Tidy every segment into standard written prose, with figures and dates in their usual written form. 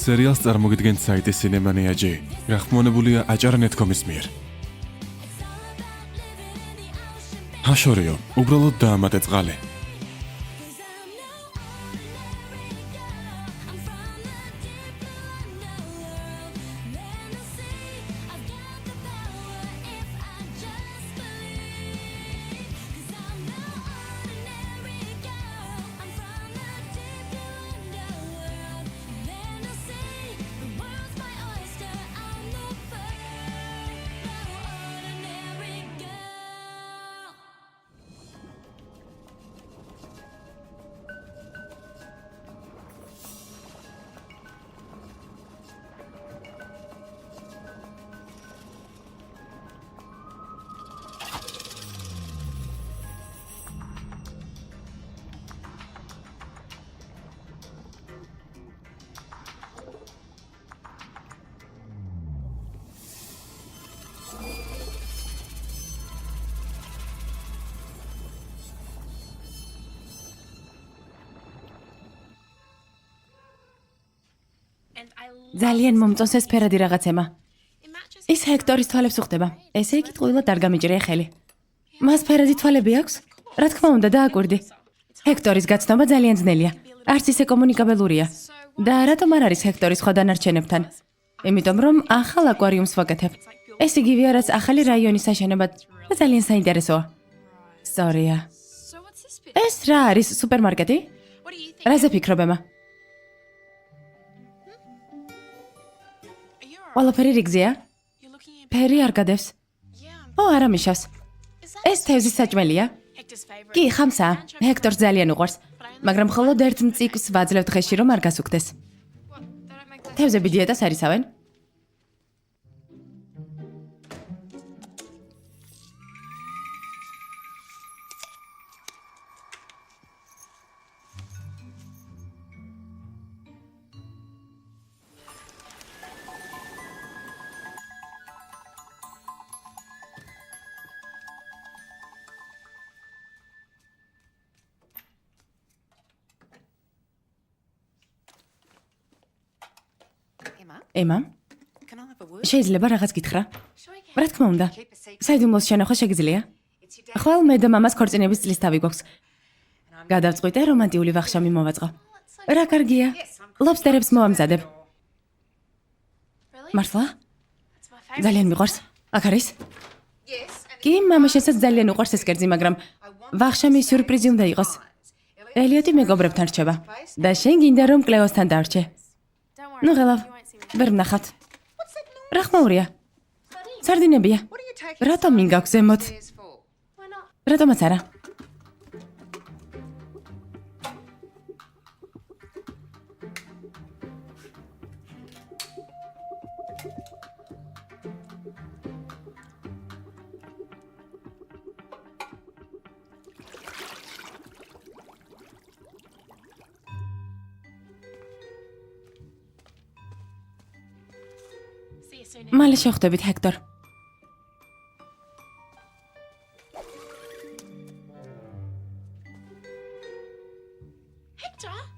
სერიალს წარმოგიდგენთ საიტი Cinemania.gr. გახმოვანებულია აჭარა.net.com-ის მიერ. ჰაშორიო, უბრალოდ დაამატე წყალი. ძალიან მომწონს ეს ფერადი რაღაცება. ის ჰექტორის თვალებს უხდება. ესე იგი ტყუილად არ გამიჭრია ხელი. მას ფერადი თვალები აქვს? რა თქმა უნდა, დააკვირდი. ჰექტორის გაცნობა ძალიან ძნელია. არც ისე კომუნიკაბელურია. და რატომ არ არის ჰექტორის სხვა დანარჩენებთან? იმიტომ რომ ახალ აკვარიუმს ვაკეთებ. ეს იგივე არის ახალი რაიონის აშენებად და ძალიან საინტერესოა. სწორია. ეს რა არის, სუპერმარკეტი? რაზე ფიქრობ, ემა? ყველაფერი რიგზეა? ფერი არ გადევს. ო, არა მიშავს. ეს თევზის საჭმელია? კი, ხამსაა. ჰექტორს ძალიან უყვარს. მაგრამ მხოლოდ ერთ მწიკს ვაძლევ დღეში, რომ არ გასუქდეს. თევზები დიეტას არ იცავენ? ემა, შეიძლება რაღაც გითხრა? რა თქმა უნდა. საიდუმლოს შენახვა შეგიძლია? ხვალ მე და მამას ქორწინების წლის თავი გვაქვს. გადავწყვიტე რომანტიული ვახშამი მოვაწყო. რა კარგია. ლობსტერებს მოვამზადებ. მართლა? ძალიან მიყვარს. აქ არის? კი, მამაშენსაც ძალიან უყვარს ეს კერძი, მაგრამ ვახშამი სიურპრიზი უნდა იყოს. ელიოტი მეგობრებთან რჩება და შენ გინდა რომ კლეოსთან დარჩე. ნუ ღელავ. ვერ ვნახავთ. რა ხმაურია? სარდინებია. რატომ მინგაქვს ზემოთ? რატომაც არა? მალე შევხვდებით, ჰექტორ.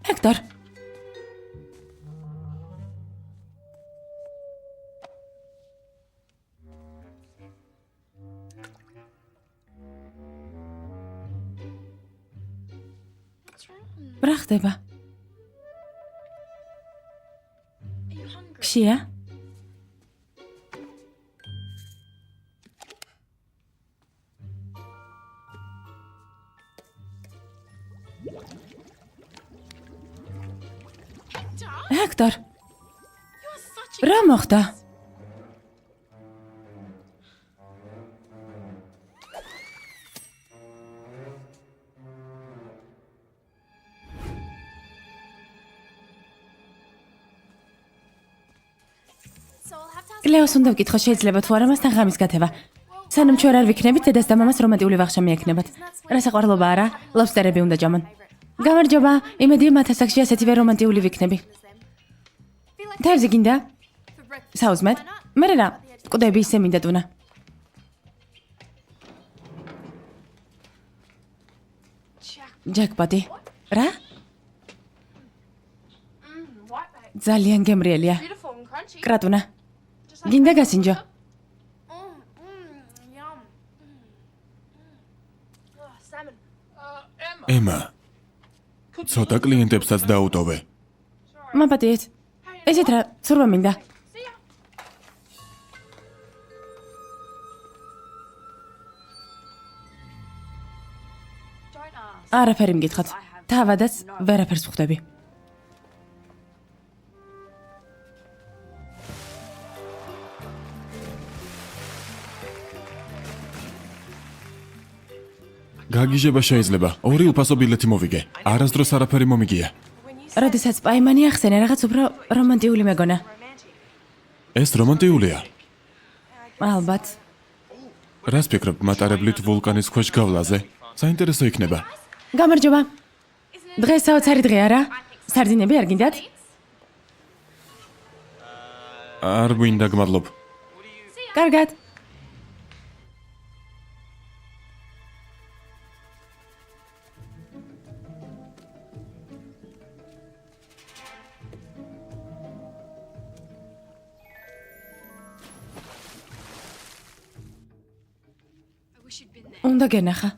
ჰექტორ. რა ხდება? ხშია? ჰექტორ, რა მოხდა? კლეოს უნდა ვკითხო, შეიძლება თუ არა მასთან ღამის გათევა. სანამ ჩვენ არ ვიქნებით, დედას და მამას რომანტიული ვახშამი ექნებათ. რა საყვარლობა არა, ლობსტერები უნდა ჭამონ. გამარჯობა, იმედია მათ ასაკში ასეთივე რომანტიული ვიქნები. თევზი გინდა? საუზმედ? მე რა, მკვდები ისე მინდა ტუნა. ჯეკპოტი. რა? ძალიან გემრიელია. კრატუნა. გინდა გასინჯო? ემა, ცოტა კლიენტებსაც დაუტოვე. მაპატიეთ. ესეთ რა, ცურვა მინდა. არაფერი მგითხოთ. თავადაც ვერაფერს ვხვდები. გაგიჟება შეიძლება. ორი უფასო ბილეთი მოვიგე. არასდროს არაფერი მომიგია. როდესაც პაიმანი ახსენე, რაღაც უფრო რომანტიული მეგონა. ეს რომანტიულია. ალბათ. რას ფიქრობ მატარებლით ვულკანის ქვეშ გავლაზე? საინტერესო იქნება. გამარჯობა. დღეს საოცარი დღეა რა? სარდინები არ გინდათ? არ გვინდა გმადლობ. კარგად. უნდა გენახა.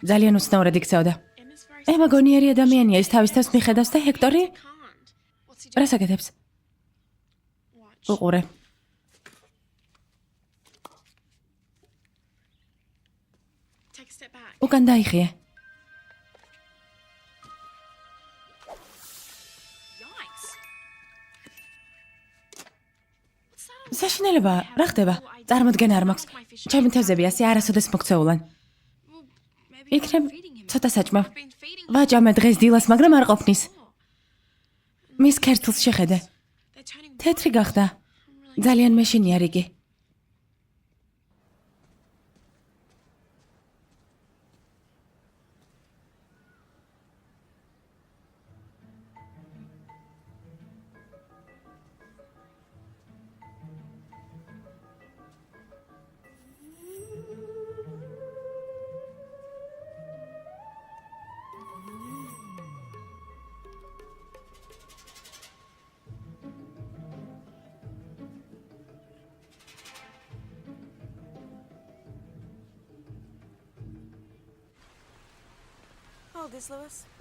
ძალიან უცნაურად იქცეოდა. ემა გონიერი ადამიანია, ის თავის თავს მიხედავს და ჰექტორი? რას აკეთებს? უყურე. უკან დაიხიე. საშინელება, რა ხდება? წარმოდგენა არ მაქვს. ჩემი თევზები ასე არასოდეს მოქცეულან. იქნებ ცოტა საჭმევ. ვაჭამე დღეს დილას, მაგრამ არ ყოფნის. მის ქერცლს შეხედე. თეთრი გახდა. ძალიან მეშინია რიგი.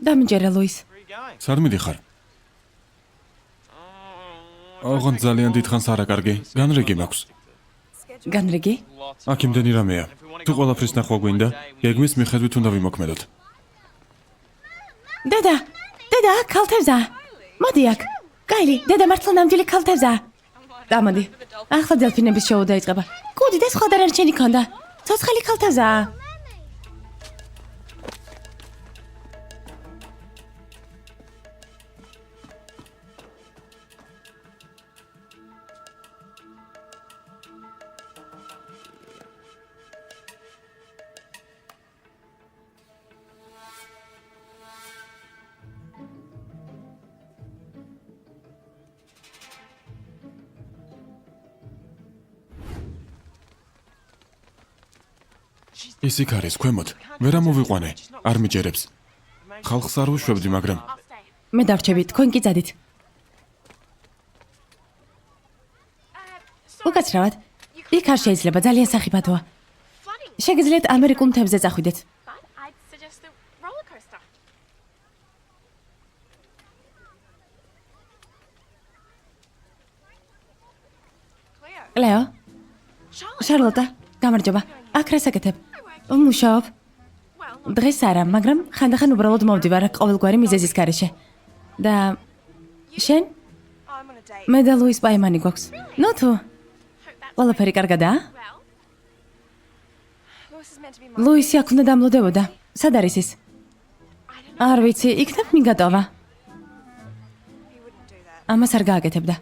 დამიჯერე ლუის. სად მიდიხარ? ოღონდ ძალიან დიდხანს არა კარგი. განრიგი მაქვს. განრიგი? აქ იმდენი რამეა. თუ ყველაფრის ნახვა გვინდა, გეგმის მიხედვით უნდა ვიმოქმედოთ. დედა, ქალთევზა. მოდი აქ. გაილი, დედა მართლა ნამდვილი ქალთევზა. გამოდი. ახლა დელფინების შოუ დაიწყება. კუდი და სხვა დანარჩენი ქონდა. ცოცხალი ქალთევზა. ის იქ არის ქვემოთ. ვერ ამოვიყვანე. არ მიჯერებს. ხალხს არ უშვებდი, მაგრამ მე დარჩები, თქვენ კი წადით. უკაცრავად. იქ არ შეიძლება, ძალიან სახიფათოა. შეგიძლიათ ამერიკულ მთებზე წახვიდეთ. ლეო. შარლოტა, გამარჯობა. აქ რას აკეთებ? მუშაობ. დღეს არა, მაგრამ ხანდახან უბრალოდ მოვდივარ ყოველგვარი მიზეზის გარეშე. და შენ? მე და ლუის პაიმანი გვაქვს. ნუ თუ. ყველაფერი კარგადაა? ლუისი აქ უნდა დამლოდებოდა. სად არის ის? არ ვიცი, იქნებ მიგატოვა. ამას არ გააკეთებდა.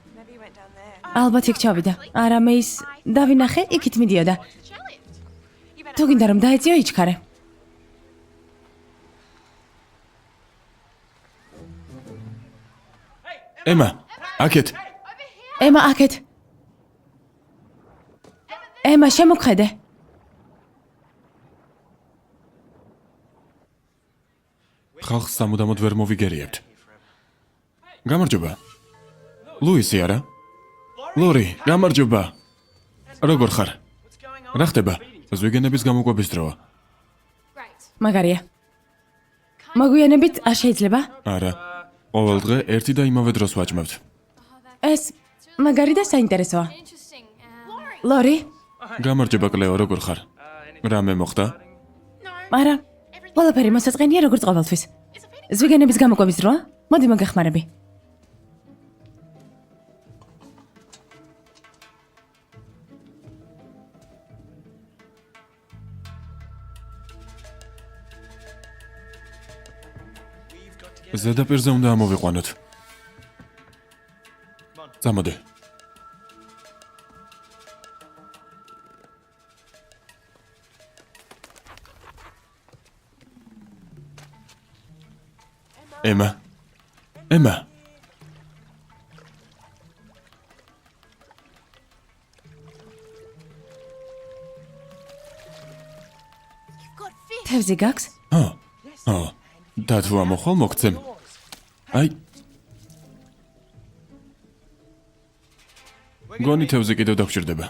ალბათ იქ ჩავიდა. არა მე ის დავინახე, იქით მიდიოდა. თუ გინდა რომ დაეწიო იჩქარე. ემა, აქეთ. ემა, აქეთ. ემა, შემოქმედე. ხალხს სამუდამოდ ვერ მოვიგერიებთ. გამარჯობა. ლუისი არა? ლორი, გამარჯობა. როგორ ხარ? რა ხდება? ზვიგენების გამოკვების დროა. მაგარია. მოგვიანებით არ შეიძლება? არა. ყოველ დღე ერთი და იმავე დროს ვაჭმევთ. ეს მაგარი და საინტერესოა. ლორი? გამარჯობა კლეო, როგორ ხარ? რამე მოხდა? არა. ყველაფერი მოსაწყენია როგორც ყოველთვის. ზვიგენების გამოკვების დროა? მოდი მოგეხმარები. ზედაპირზე უნდა ამოვიყვანოთ. წამოდე. ემა. თევზი გაქვს? და თუ ამოხვალ მოგცემ. აი. გონი თევზი კიდევ დაგჭირდება.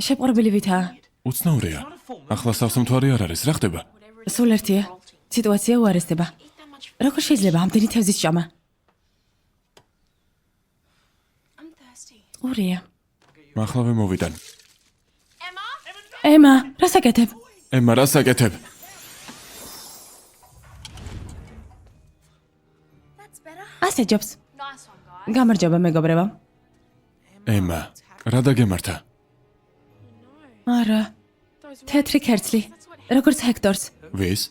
შეპყრობილი ვითაა. უცნაურია. ახლა სავსემთვარი არ არის, რა ხდება? სულ ერთია. სიტუაცია უარესდება. როგორ შეიძლება ამდენი თევზის ჭამა? ყურია. ახლავე მოვიდან. ემა, რას აკეთებ? ემა, რას აკეთებ? ასე ჯობს. გამარჯობა მეგობრებო. ემა, რა დაგემართა? არა. თეთრი ქერცლი, როგორც ჰექტორს. ვის?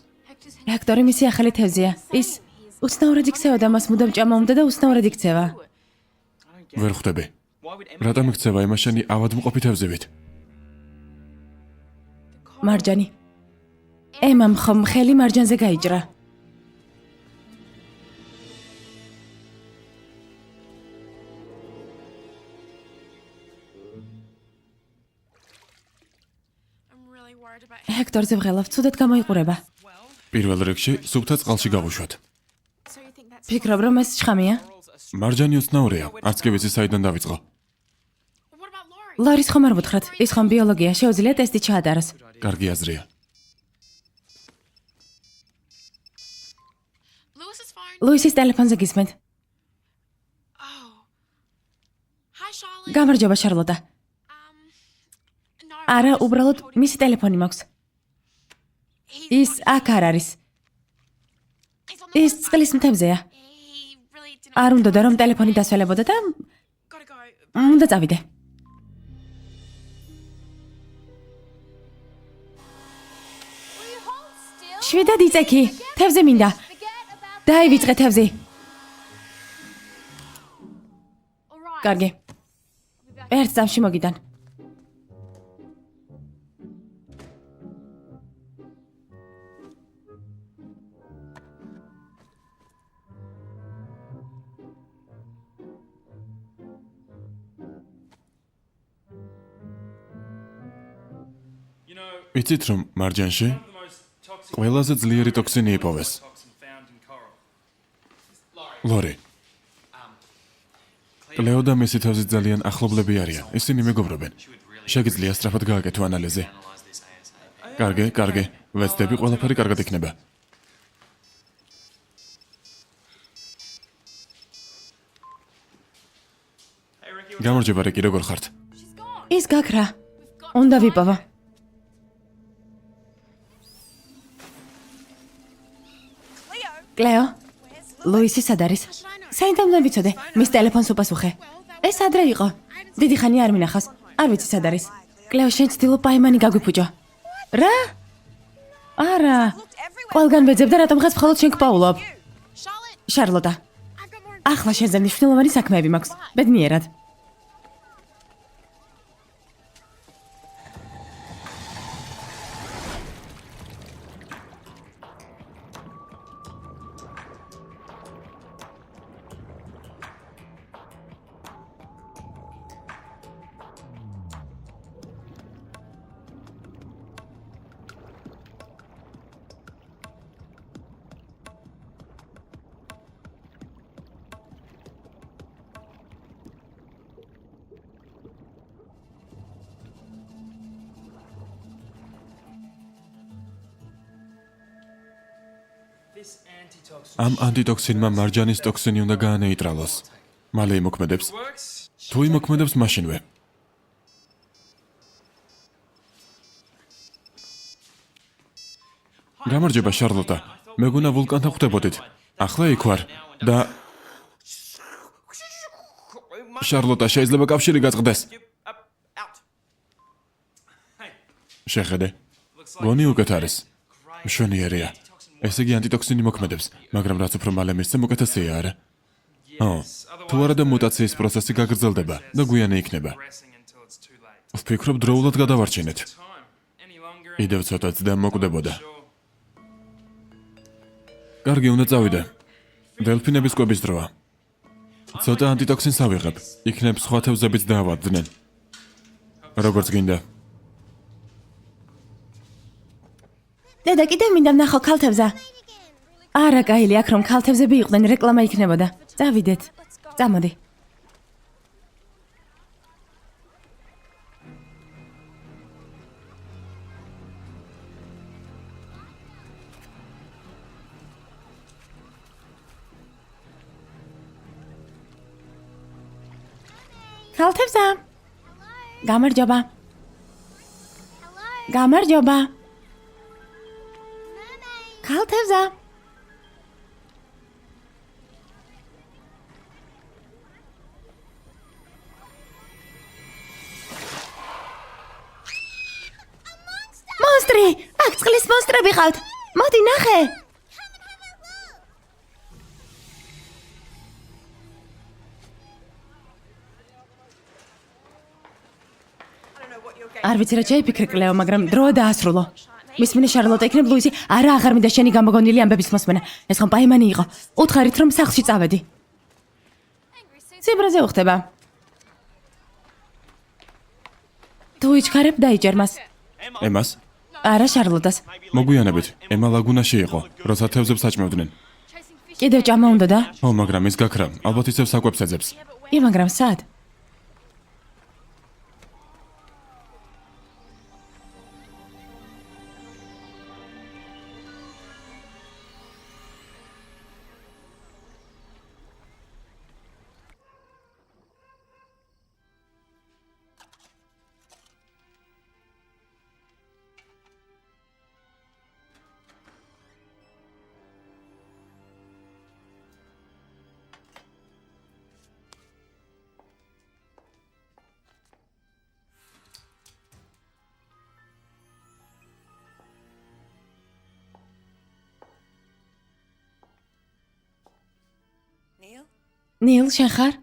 ჰექტორი მისი ახალი თევზია. ის უცნაურად იქცევა და მას მუდამ ჭამა უნდა და უცნაურად იქცევა. ვერ ხვდები. რატომ იქცევა ემა შენი ავადმყოფი თევზივით? მარჯანი. ემამ ხომ ხელი მარჯანზე გაიჭრა. ჰექტორზე ვღელავ, ცუდად გამოიყურება. პირველ რიგში, სუფთა წყალში გავუშვათ. ფიქრობ, რომ ეს შხამია? მარჯანი უცნაურია, არც კი ვიცი საიდან დავიწყო. ლორის ხომ არ ვუთხრათ, ის ხომ ბიოლოგია, შეუძლია ტესტი ჩაატაროს. კარგი აზრია. ლუისის ტელეფონზე გისმენთ. გამარჯობა შარლოტა. არა, უბრალოდ მისი ტელეფონი მაქვს. ის აქ არ არის. ის წყლის მთებზეა. არ უნდა რომ ტელეფონი დასველებოდა და უნდა წავიდე. შვიდად იწექი, თევზი მინდა. დაივიწყე თევზი. კარგი. ერთ წამში მოგიდან. იცით რომ მარჯანში ყველაზე ძლიერი ტოქსინი იპოვეს. ლორი. კლეო და მისი თევზი ძალიან ახლობლები არიან. ისინი მეგობრობენ. შეგიძლია სწრაფად გააკეთო ანალიზი. კარგი. ვეცდები, ყველაფერი კარგად იქნება. გამარჯობა რიკი, როგორ ხართ? ის გაქრა. უნდა ვიპოვო. კლეო, ლუისი სად არის? საინდა უნდა ვიცოდე, მის ტელეფონს უპასუხე. ეს ადრე იყო. დიდი ხანი არ მინახავს. არ ვიცი სად არის. კლეო, შენ ცდილო პაიმანი გაგვიფუჭო. რა? არა. ყველგან ვეძებ და რატომღაც მხოლოდ შენ გპაულობ? შარლოტა. ახლა შენზე მნიშვნელოვანი საქმეები მაქვს. ბედნიერად. ამ ანტიტოქსინმა მარჯანის ტოქსინი უნდა გაანეიტრალოს. მალე იმოქმედებს. თუ იმოქმედებს მაშინვე. გამარჯობა შარლოტა. მეგონა ვულკანთან ხვდებოდით. ახლა იქ ვარ და შარლოტა შეიძლება კავშირი გაწყდეს. შეხედე. გონი უკეთ არის. მშვენიერია. ესე იგი ანტიტოქსინი მოქმედებს, მაგრამ რაც უფრო მალე მისცე, უკეთესია, არა? თუ არა და მუტაციის პროცესი გაგრძელდება და გვიანე იქნება. ვფიქრობ დროულად გადავარჩინეთ. კიდევ ცოტაც და მოკვდებოდა. კარგი, უნდა წავიდე. დელფინების კვების დროა. ცოტა ანტიტოქსინს ავიღებ. იქნებ სხვა თევზებიც დაავადდნენ. როგორც გინდა. დედა, კიდევ მინდა ვნახო ქალთევზა. არა, კაილი, აქ რომ ქალთევზები იყვნენ, რეკლამა იქნებოდა. წავიდეთ. წამოდი. ქალთევზა. გამარჯობა. გამარჯობა. ქალთევზა. მონსტრი! აქ წყლის მონსტრები ყავთ. მოდი ნახე. არ ვიცი რა შეიფიქრე კლეო, მაგრამ დროა დაასრულო. მის მინე შარლოტა იქნებ ლუიზი, არა აღარ მინდა შენი გამოგონილი ამბების მოსმენა. ეს ხომ პაიმანი იყო. უთხარით რომ სახლში წავედი. ციბრაზე უხდება. თუ იჩქარებ დაიჯერ მას. ემას? არა შარლოტას. მოგვიანებით, ემა ლაგუნაში იყო, როცა თევზებს აჭმევდნენ. კიდევ ჭამა უნდა და? ო, მაგრამ ის გაქრა, ალბათ ისევ საკვებს ეძებს. მაგრამ სად? ნილ, შენ ხარ?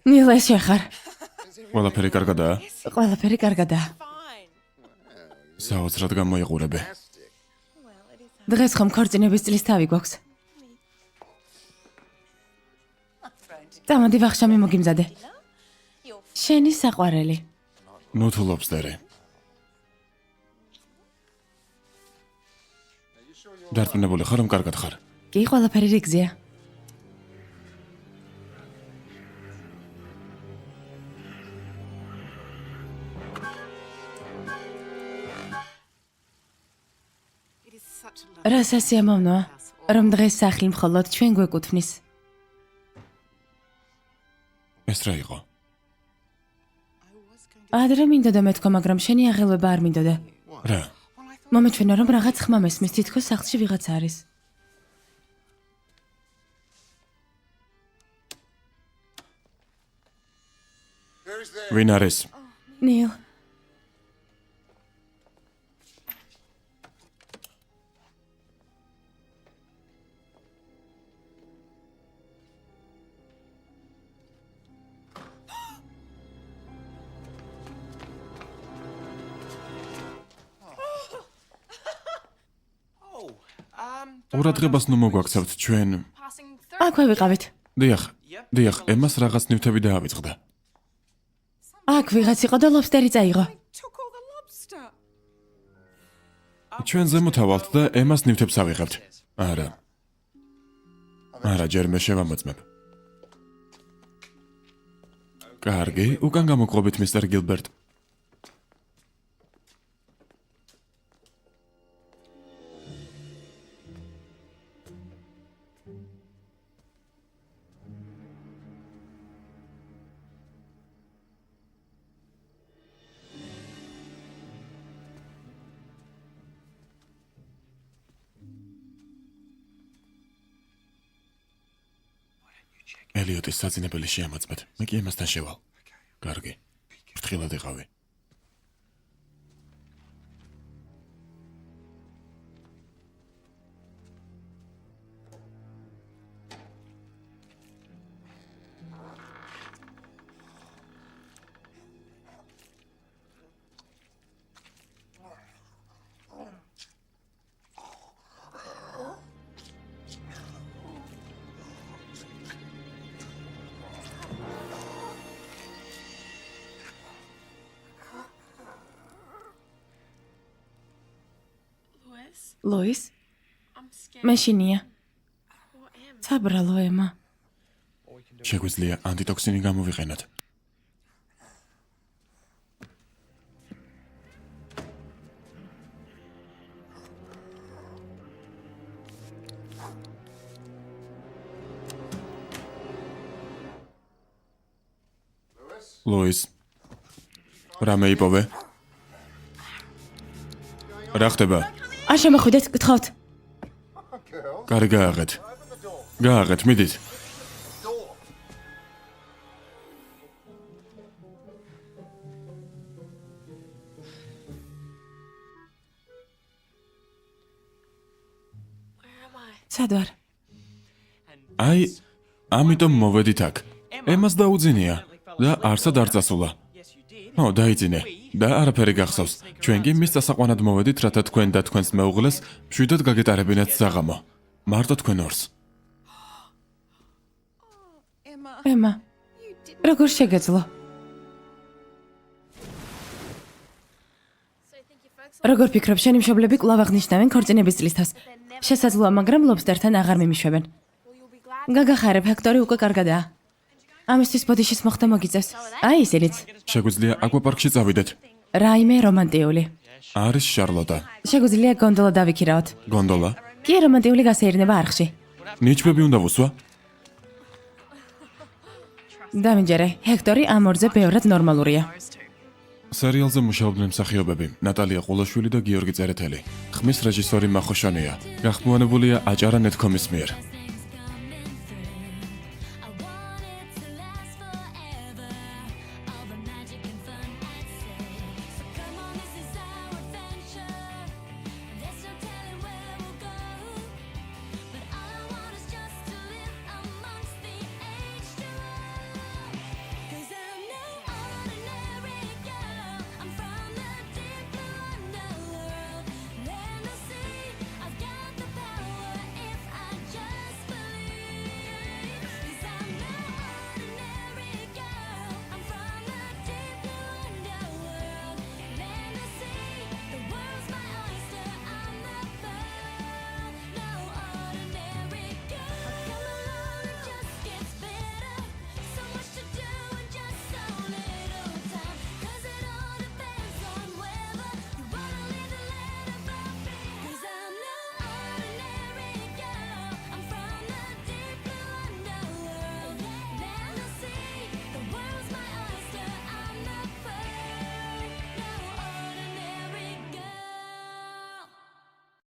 ნილ, ეს შენ ხარ? ყველაფერი კარგადაა? ყველაფერი კარგადაა. საოცრად გამოიყურებე. დღეს ხომ ქორწინების წლის თავი გვაქვს. წამოდი ვახშამი მოგიმზადე. შენი საყვარელი. ნუ თუ ლობსტერი. დარწმუნებული ხარ, რომ კარგად ხარ? კი, ყველაფერი რიგზეა. რა სასიამოვნოა, რომ დღეს სახლი მხოლოდ ჩვენ გვეკუთვნის. ეს რა იყო? ადრე მინდოდა მეთქვა, მაგრამ შენი აღელვება არ მინდოდა. რა? მომეჩვენა, რომ რაღაც ხმა მესმის, თითქოს სახლში ვიღაც არის. ვინ არის? ნილ. ყურადღებას ნუ მოგვაქცევთ ჩვენ. აქვე ვიყავით. დიახ, ემას რაღაც ნივთები დაავიწყდა. აქ ვიღაც იყო და ლობსტერი წაიღო. ჩვენ ზემოთ ავალთ და ემას ნივთებს ავიღებთ. არა, ჯერ მე შევამოწმებ. კარგი, უკან გამოგყობით, მისტერ გილბერტ. ელიოტის საძინებელი შეამოწმეთ. მე კი ემასთან შევალ. კარგი. ფრთხილად იყავი. ლოის? მეშინია. საბრალო ემა. შეგვიძლია ანტიტოქსინი გამოვიყენოთ. ლოის. რამე იპოვე? რა ხდება? არ შემოხვიდეთ, გთხოვთ. კარი გააღეთ, მიდით. სად ვარ? აი, ამიტომ მოვედით აქ. ემას დაუძინია და არსად არ წასულა. დაიძინე და არაფერი გახსოვს. ჩვენ კი მის დასაყვანად მოვედით, რათა თქვენ და თქვენს მეუღლეს მშვიდად გაგეტარებინათ საღამო. მარტო თქვენ ორს. ემა, როგორ შეგეძლო? როგორ ფიქრობ, შენი მშობლები კვლავ აღნიშნავენ ქორწინების წლისთავს? შესაძლოა, მაგრამ ლობსტერთან აღარ მიმიშვებენ. გაგახარებ, ჰექტორი უკვე კარგადაა. ამისთვის ბოდიშის მოხდა მოგიწევს. აი ისინიც. შეგვიძლია აკვაპარკში წავიდეთ. რაიმე რომანტიული. არის შარლოტა. შეგვიძლია გონდოლა დავიქირავთ. გონდოლა? კი, რომანტიული გასეირნება არხში. ნიჩბები უნდა ვუსვა? დამიჯერე, ჰექტორი ამ ორზე ბევრად ნორმალურია. სერიალზე მუშაობდნენ მსახიობები ნატალია ყულაშვილი და გიორგი წერეთელი. ხმის რეჟისორი მახოშანია. გახმოვანებულია აჭარა ნეტკომის მიერ.